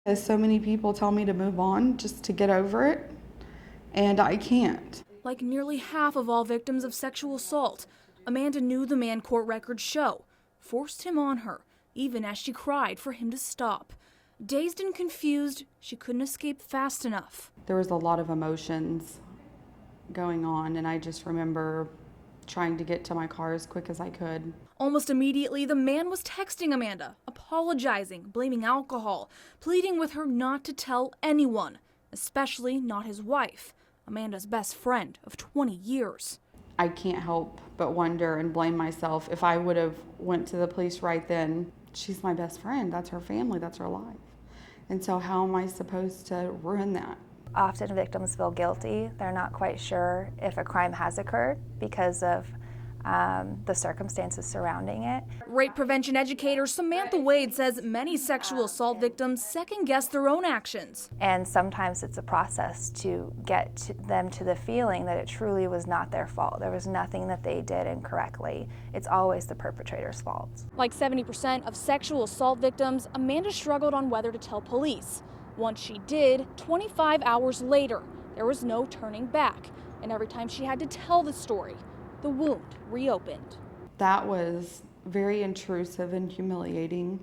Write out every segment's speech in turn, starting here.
As so many people tell me to move on, just to get over it, and I can't. Like nearly half of all victims of sexual assault, Amanda knew the man court records show, forced him on her, even as she cried for him to stop. Dazed and confused, she couldn't escape fast enough. There was a lot of emotions going on, and I just remember trying to get to my car as quick as I could. Almost immediately, the man was texting Amanda, apologizing, blaming alcohol, pleading with her not to tell anyone, especially not his wife, Amanda's best friend of 20 years. I can't help but wonder and blame myself. If I would have went to the police right then, she's my best friend, that's her family, that's her life. And so how am I supposed to ruin that? Often victims feel guilty. They're not quite sure if a crime has occurred because of the circumstances surrounding it. Rape prevention educator Samantha Wade says many sexual assault victims second-guess their own actions. And sometimes it's a process to get them to the feeling that it truly was not their fault. There was nothing that they did incorrectly. It's always the perpetrator's fault. Like 70% of sexual assault victims, Amanda struggled on whether to tell police. Once she did, 25 hours later, there was no turning back. And every time she had to tell the story, the wound reopened. That was very intrusive and humiliating.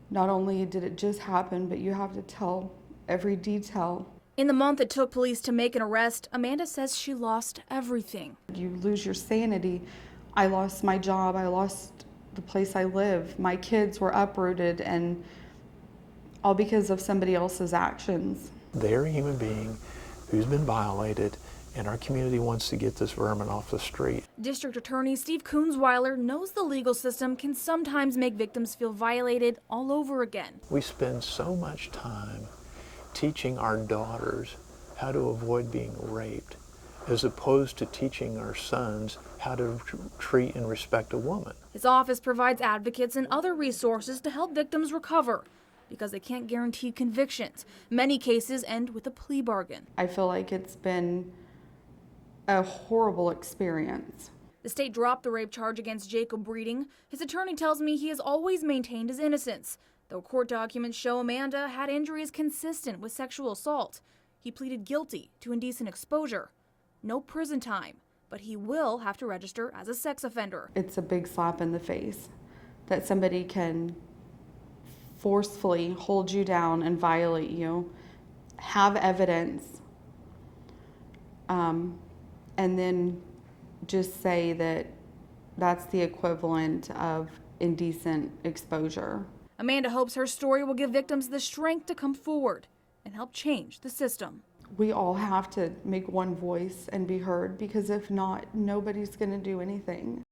Not only did it just happen, but you have to tell every detail. In the month it took police to make an arrest, Amanda says she lost everything. You lose your sanity. I lost my job, I lost the place I live. My kids were uprooted, and all because of somebody else's actions. They're a human being who's been violated, and our community wants to get this vermin off the street. District Attorney Steve Kunzweiler knows the legal system can sometimes make victims feel violated all over again. We spend so much time teaching our daughters how to avoid being raped, as opposed to teaching our sons how to treat and respect a woman. His office provides advocates and other resources to help victims recover, because they can't guarantee convictions. Many cases end with a plea bargain. I feel like it's been a horrible experience. The state dropped the rape charge against Jacob Breeding. His attorney tells me he has always maintained his innocence, though court documents show Amanda had injuries consistent with sexual assault. He pleaded guilty to indecent exposure. No prison time, but he will have to register as a sex offender. It's a big slap in the face that somebody can forcefully hold you down and violate you, have evidence, and then just say that that's the equivalent of indecent exposure. Amanda hopes her story will give victims the strength to come forward and help change the system. We all have to make one voice and be heard, because if not, nobody's going to do anything.